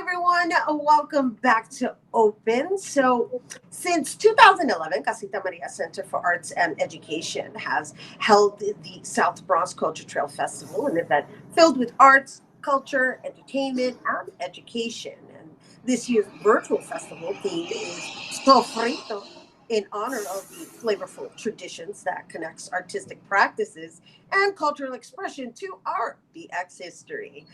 everyone. Welcome back to Open. So, since 2011, Casita Maria Center for Arts and Education has held the South Bronx Culture Trail Festival, an event filled with arts, culture, entertainment, and education. And this year's virtual festival theme is Sofrito, in honor of the flavorful traditions that connects artistic practices and cultural expression to our BX history.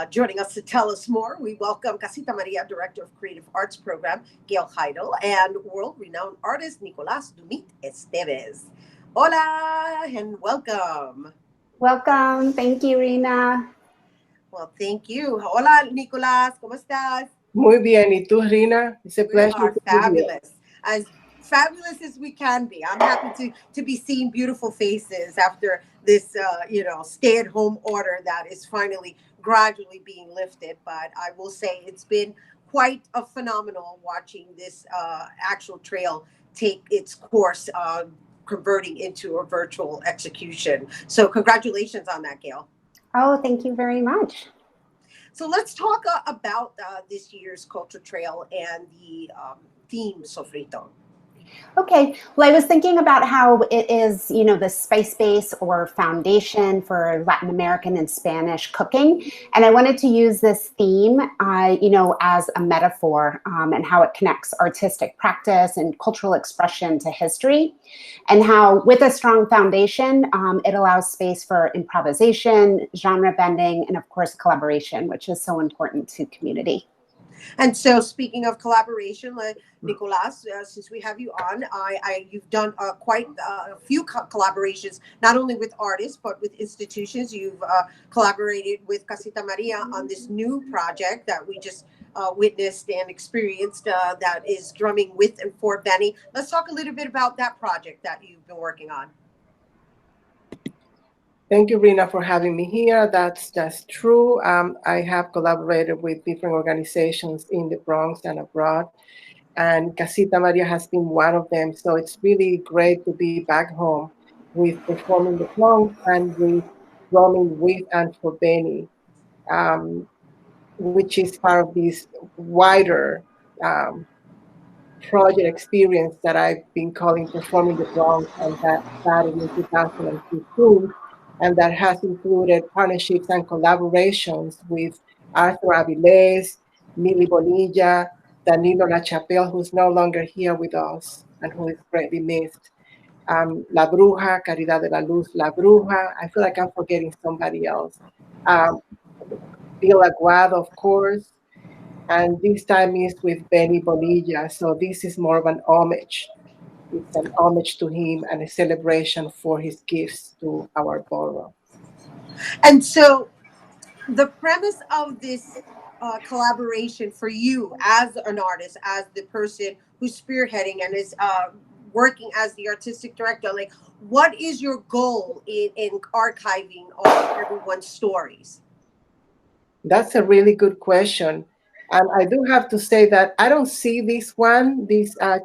Joining us to tell us more, we welcome Casita Maria Director of Creative Arts Program, Gail Heidel, and world-renowned artist Nicolás Dumit Estévez. Hola and welcome. Welcome. Thank you, Rhina. Well, thank you. Hola, Nicolás. ¿Cómo estás? Muy bien. ¿Y tú, Rhina? It's a pleasure. We are fabulous. As fabulous as we can be. I'm happy to be seeing beautiful faces after this, stay-at-home order that is finally gradually being lifted. But I will say it's been quite a phenomenal watching this actual trail take its course, converting into a virtual execution. So congratulations on that, Gail. Oh, thank you very much. So let's talk about this year's Culture Trail and the theme, Sofrito. Okay, well, I was thinking about how it is, the spice base or foundation for Latin American and Spanish cooking. And I wanted to use this theme, as a metaphor and how it connects artistic practice and cultural expression to history. And how with a strong foundation, it allows space for improvisation, genre bending, and of course, collaboration, which is so important to community. And so, speaking of collaboration, Nicolás, since we have you on, you've done quite a few collaborations, not only with artists, but with institutions. You've collaborated with Casita Maria on this new project that we just witnessed and experienced that is drumming with and for Benny. Let's talk a little bit about that project that you've been working on. Thank you, Rhina, for having me here. That's true. I have collaborated with different organizations in the Bronx and abroad, and Casita Maria has been one of them. So it's really great to be back home with performing the Bronx and with drumming with and for Benny, which is part of this wider project experience that I've been calling Performing the Bronx, and that started in 2015. And that has included partnerships and collaborations with Arthur Avilés, Milly Bonilla, Danilo LaChapelle, who's no longer here with us and who is greatly missed. La Bruja, Caridad de la Luz, La Bruja. I feel like I'm forgetting somebody else. Bill Aguado, of course. And this time is with Benny Bonilla. So this is more of an homage. It's an homage to him and a celebration for his gifts to our borough. And so the premise of this collaboration for you as an artist, as the person who's spearheading and is working as the artistic director, like, what is your goal in archiving all of everyone's stories? That's a really good question. And I do have to say that I don't see this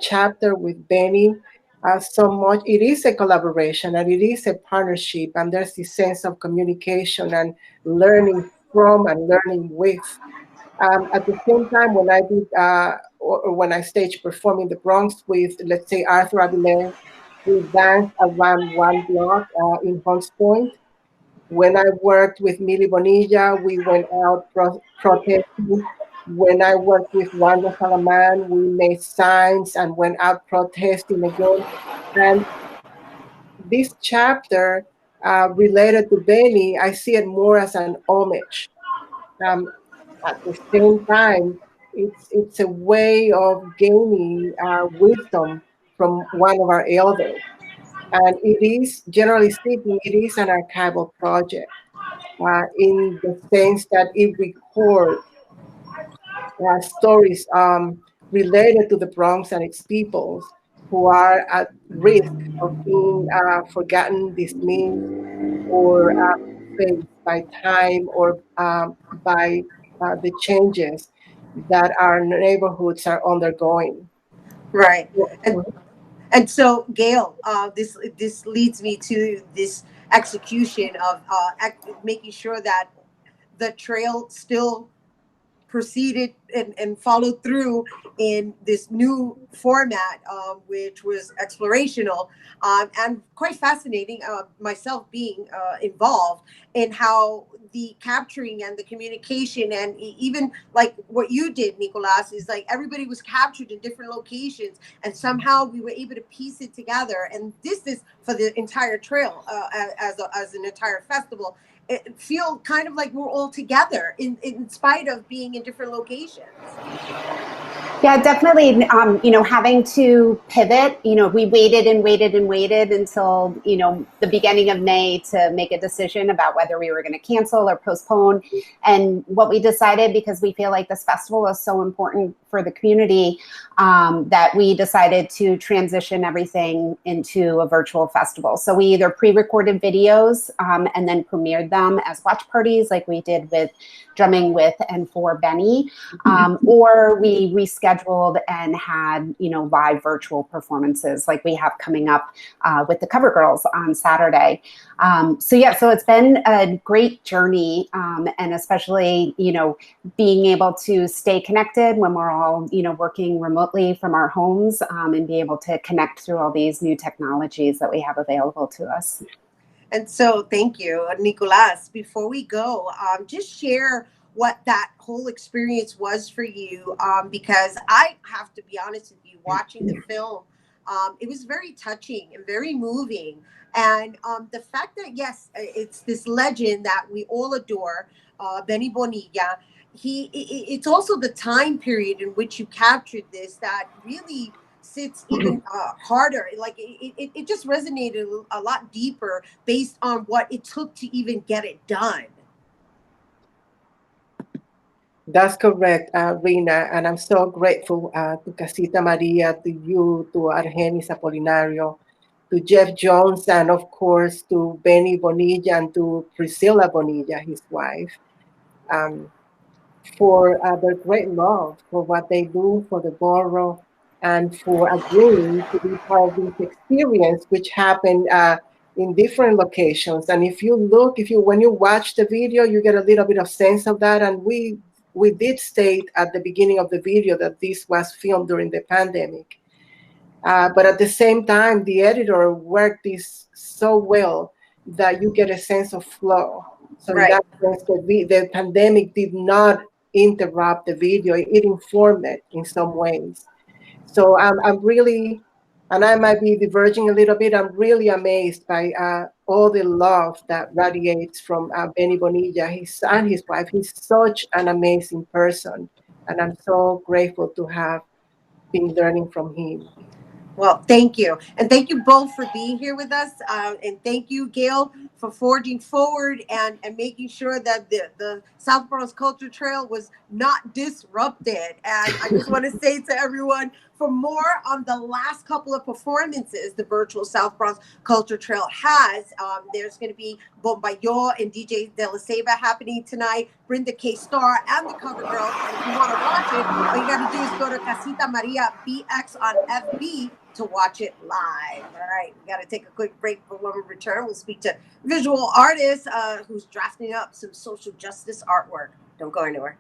chapter with Benny so much. It is a collaboration and it is a partnership, and there's this sense of communication and learning from and learning with. At the same time, when I did or when I staged Performing the Bronx with, let's say, Arthur Avilés, we danced around one block in Hunts Point. When I worked with Milly Bonilla, we went out protesting. When I worked with Wanda Salaman, we made signs and went out protesting again. And this chapter related to Benny, I see it more as an homage. At the same time, it's a way of gaining wisdom from one of our elders. And it is, generally speaking, it is an archival project in the sense that it records stories related to the Bronx and its peoples who are at risk of being forgotten, dismissed, or faced by time or by the changes that our neighborhoods are undergoing. Right. And so, Gail, this leads me to this execution of making sure that the trail still proceeded and followed through in this new format, which was explorational and quite fascinating. Myself being involved in how the capturing and the communication and even like what you did, Nicolás, is like everybody was captured in different locations and somehow we were able to piece it together. And this is for the entire trail as an entire festival. It feel kind of like we're all together in spite of being in different locations. Yeah, definitely. Having to pivot, we waited and waited and waited until, the beginning of May to make a decision about whether we were going to cancel or postpone. And what we decided, because we feel like this festival is so important for the community, that we decided to transition everything into a virtual festival. So we either pre-recorded videos and then premiered them as watch parties like we did with Drumming with and for Benny, or we rescheduled and had, live virtual performances like we have coming up with the Cover Girls on Saturday. So it's been a great journey, and especially, being able to stay connected when we're all, working remotely from our homes, and be able to connect through all these new technologies that we have available to us. And so thank you, Nicolás. Before we go, just share what that whole experience was for you, because I have to be honest with you, watching the film, it was very touching and very moving. And the fact that, yes, it's this legend that we all adore, Benny Bonilla, it's also the time period in which you captured this that really sits even harder. Like it just resonated a lot deeper based on what it took to even get it done. That's correct, Rhina, and I'm so grateful to Casita Maria, to you, to Argenis Apolinario, to Jeff Jones, and of course to Benny Bonilla and to Priscilla Bonilla, his wife, for their great love, for what they do for the borough, and for agreeing to be part of this experience, which happened in different locations. And when you watch the video, you get a little bit of sense of that. And we did state at the beginning of the video that this was filmed during the pandemic. But at the same time, the editor worked this so well that you get a sense of flow. So Right. in that sense, the pandemic did not interrupt the video; it informed it in some ways. So I'm really, and I might be diverging a little bit. I'm really amazed by all the love that radiates from Benny Bonilla, and his wife. He's such an amazing person, and I'm so grateful to have been learning from him. Well, thank you. And thank you both for being here with us. And thank you, Gail, for forging forward and making sure that the South Bronx Culture Trail was not disrupted. And I just want to say to everyone, for more on the last couple of performances the virtual South Bronx Culture Trail has, there's going to be Bombayo and DJ De La Ceiba happening tonight, Brenda K. Star, and the Cover Girls. And if you want to watch it, all you got to do is go to Casita Maria BX on FB to watch it live. All right, we got to take a quick break, but when we return, we'll speak to visual artist who's drafting up some social justice artwork. Don't go anywhere.